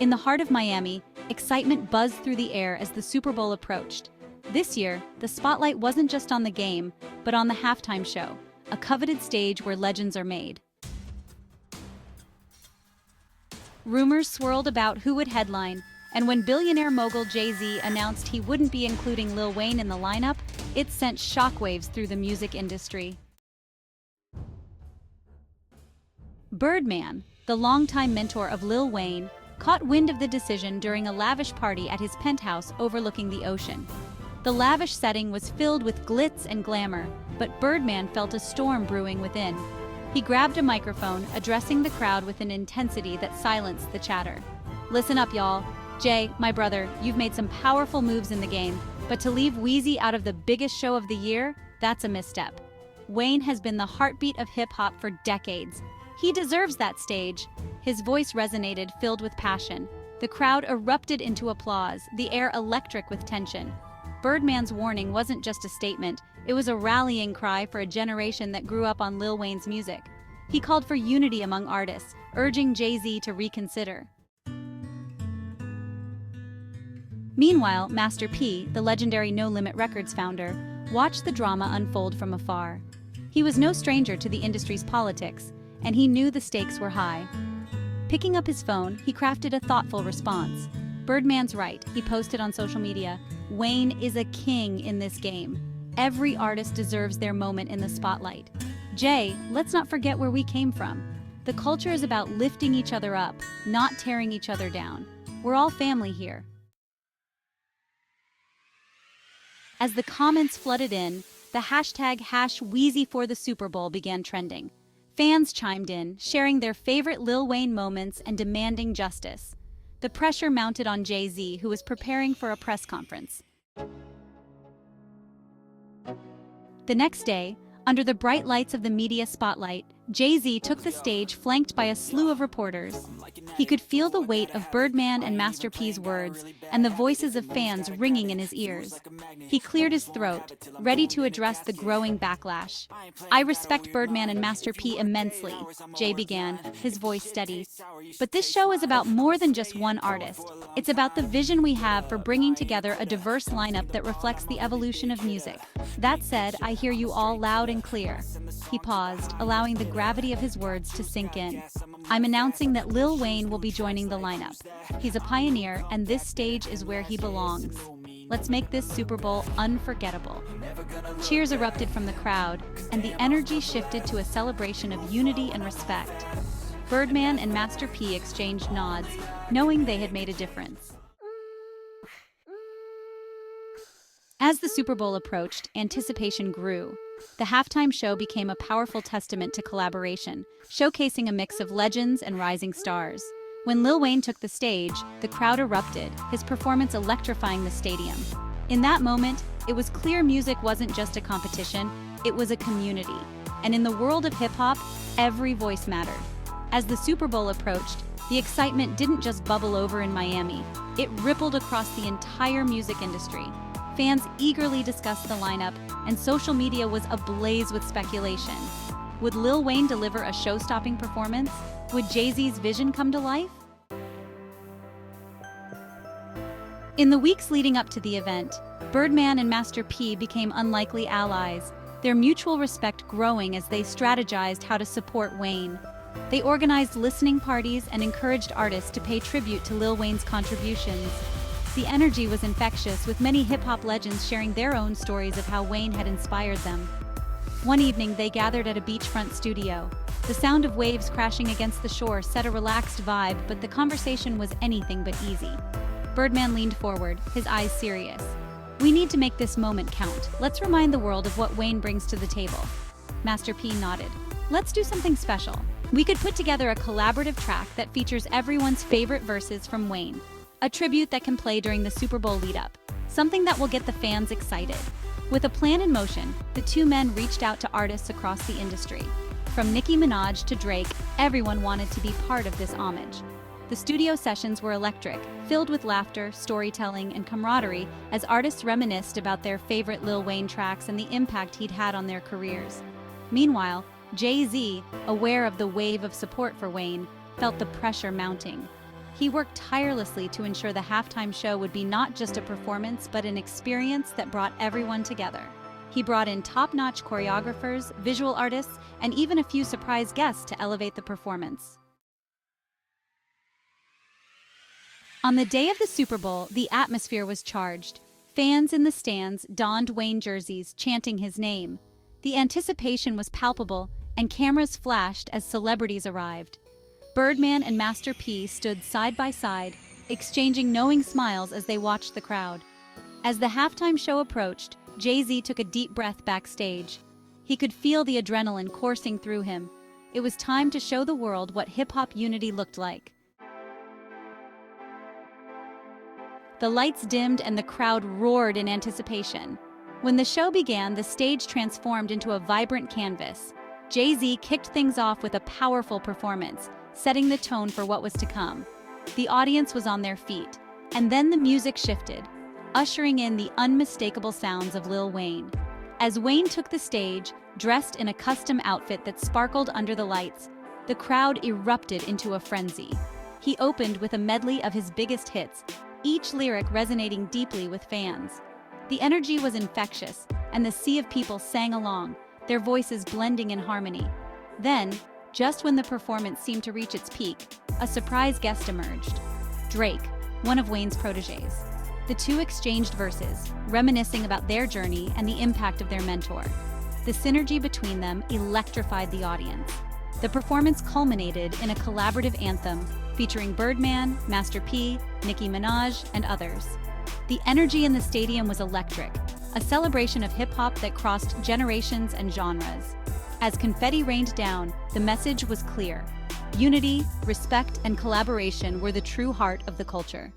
In the heart of Miami, excitement buzzed through the air as the Super Bowl approached. This year, the spotlight wasn't just on the game, but on the halftime show, a coveted stage where legends are made. Rumors swirled about who would headline, and when billionaire mogul Jay-Z announced he wouldn't be including Lil Wayne in the lineup, it sent shockwaves through the music industry. Birdman, the longtime mentor of Lil Wayne, caught wind of the decision during a lavish party at his penthouse overlooking the ocean. The lavish setting was filled with glitz and glamour, but Birdman felt a storm brewing within. He grabbed a microphone, addressing the crowd with an intensity that silenced the chatter. "Listen up, y'all. Jay, my brother, you've made some powerful moves in the game, but to leave Weezy out of the biggest show of the year, that's a misstep. Wayne has been the heartbeat of hip-hop for decades. He deserves that stage." His voice resonated, filled with passion. The crowd erupted into applause, the air electric with tension. Birdman's warning wasn't just a statement, it was a rallying cry for a generation that grew up on Lil Wayne's music. He called for unity among artists, urging Jay-Z to reconsider. Meanwhile, Master P, the legendary No Limit Records founder, watched the drama unfold from afar. He was no stranger to the industry's politics, and he knew the stakes were high. Picking up his phone, he crafted a thoughtful response. "Birdman's right," he posted on social media. "Wayne is a king in this game. Every artist deserves their moment in the spotlight. Jay, let's not forget where we came from. The culture is about lifting each other up, not tearing each other down. We're all family here." As the comments flooded in, the hashtag #WeezyForTheSuperBowl began trending. Fans chimed in, sharing their favorite Lil Wayne moments and demanding justice. The pressure mounted on Jay-Z, who was preparing for a press conference. The next day, under the bright lights of the media spotlight, Jay-Z took the stage flanked by a slew of reporters. He could feel the weight of Birdman and Master P's words and the voices of fans ringing in his ears. He cleared his throat, ready to address the growing backlash. "I respect Birdman and Master P immensely," Jay began, his voice steady. "But this show is about more than just one artist. It's about the vision we have for bringing together a diverse lineup that reflects the evolution of music. That said, I hear you all loud and clear." He paused, allowing the gravity of his words to sink in. "I'm announcing that Lil Wayne will be joining the lineup. He's a pioneer, and this stage is where he belongs. Let's make this Super Bowl unforgettable." Cheers erupted from the crowd, and the energy shifted to a celebration of unity and respect. Birdman and Master P exchanged nods, knowing they had made a difference. As the Super Bowl approached, anticipation grew. The halftime show became a powerful testament to collaboration, showcasing a mix of legends and rising stars. When Lil Wayne took the stage, the crowd erupted, his performance electrifying the stadium. In that moment, it was clear music wasn't just a competition, it was a community. And in the world of hip-hop, every voice mattered. As the Super Bowl approached, the excitement didn't just bubble over in Miami, it rippled across the entire music industry. Fans eagerly discussed the lineup, and social media was ablaze with speculation. Would Lil Wayne deliver a show-stopping performance? Would Jay-Z's vision come to life? In the weeks leading up to the event, Birdman and Master P became unlikely allies, their mutual respect growing as they strategized how to support Wayne. They organized listening parties and encouraged artists to pay tribute to Lil Wayne's contributions. The energy was infectious, with many hip-hop legends sharing their own stories of how Wayne had inspired them. One evening, they gathered at a beachfront studio. The sound of waves crashing against the shore set a relaxed vibe, but the conversation was anything but easy. Birdman leaned forward, his eyes serious. "We need to make this moment count. Let's remind the world of what Wayne brings to the table." Master P nodded. "Let's do something special. We could put together a collaborative track that features everyone's favorite verses from Wayne. A tribute that can play during the Super Bowl lead-up. Something that will get the fans excited." With a plan in motion, the two men reached out to artists across the industry. From Nicki Minaj to Drake, everyone wanted to be part of this homage. The studio sessions were electric, filled with laughter, storytelling, and camaraderie as artists reminisced about their favorite Lil Wayne tracks and the impact he'd had on their careers. Meanwhile, Jay-Z, aware of the wave of support for Wayne, felt the pressure mounting. He worked tirelessly to ensure the halftime show would be not just a performance but an experience that brought everyone together. He brought in top-notch choreographers, visual artists, and even a few surprise guests to elevate the performance. On the day of the Super Bowl, the atmosphere was charged. Fans in the stands donned Wayne jerseys, chanting his name. The anticipation was palpable, and cameras flashed as celebrities arrived. Birdman and Master P stood side by side, exchanging knowing smiles as they watched the crowd. As the halftime show approached, Jay-Z took a deep breath backstage. He could feel the adrenaline coursing through him. It was time to show the world what hip-hop unity looked like. The lights dimmed and the crowd roared in anticipation. When the show began, the stage transformed into a vibrant canvas. Jay-Z kicked things off with a powerful performance, setting the tone for what was to come. The audience was on their feet, and then the music shifted, ushering in the unmistakable sounds of Lil Wayne. As Wayne took the stage, dressed in a custom outfit that sparkled under the lights, the crowd erupted into a frenzy. He opened with a medley of his biggest hits, each lyric resonating deeply with fans. The energy was infectious, and the sea of people sang along, their voices blending in harmony. Then, just when the performance seemed to reach its peak, a surprise guest emerged. Drake, one of Wayne's protégés. The two exchanged verses, reminiscing about their journey and the impact of their mentor. The synergy between them electrified the audience. The performance culminated in a collaborative anthem featuring Birdman, Master P, Nicki Minaj, and others. The energy in the stadium was electric, a celebration of hip-hop that crossed generations and genres. As confetti rained down, the message was clear. Unity, respect, and collaboration were the true heart of the culture.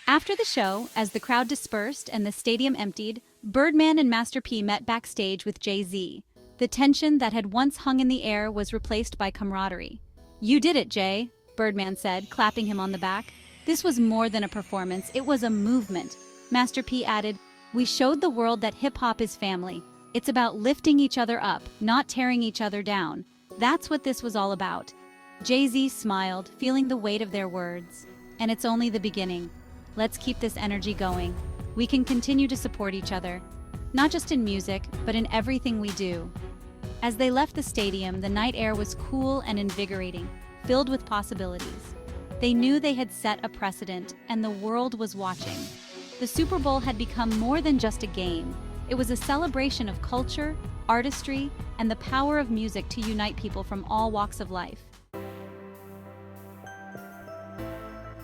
After the show, as the crowd dispersed and the stadium emptied, Birdman and Master P met backstage with Jay-Z. The tension that had once hung in the air was replaced by camaraderie. "You did it, Jay," Birdman said, clapping him on the back. "This was more than a performance, it was a movement." Master P added, "We showed the world that hip-hop is family. It's about lifting each other up, not tearing each other down. That's what this was all about." Jay-Z smiled, feeling the weight of their words. "And it's only the beginning. Let's keep this energy going. We can continue to support each other, not just in music, but in everything we do." As they left the stadium, the night air was cool and invigorating, filled with possibilities. They knew they had set a precedent, and the world was watching. The Super Bowl had become more than just a game. It was a celebration of culture, artistry, and the power of music to unite people from all walks of life.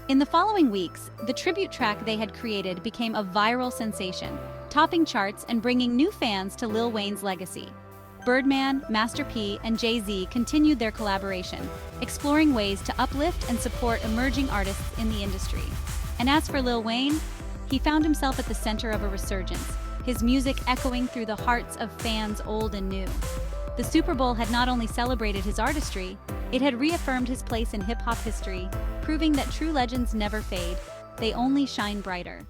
In the following weeks, the tribute track they had created became a viral sensation, topping charts and bringing new fans to Lil Wayne's legacy. Birdman, Master P, and Jay-Z continued their collaboration, exploring ways to uplift and support emerging artists in the industry. And as for Lil Wayne, he found himself at the center of a resurgence, his music echoing through the hearts of fans old and new. The Super Bowl had not only celebrated his artistry, it had reaffirmed his place in hip-hop history, proving that true legends never fade, they only shine brighter.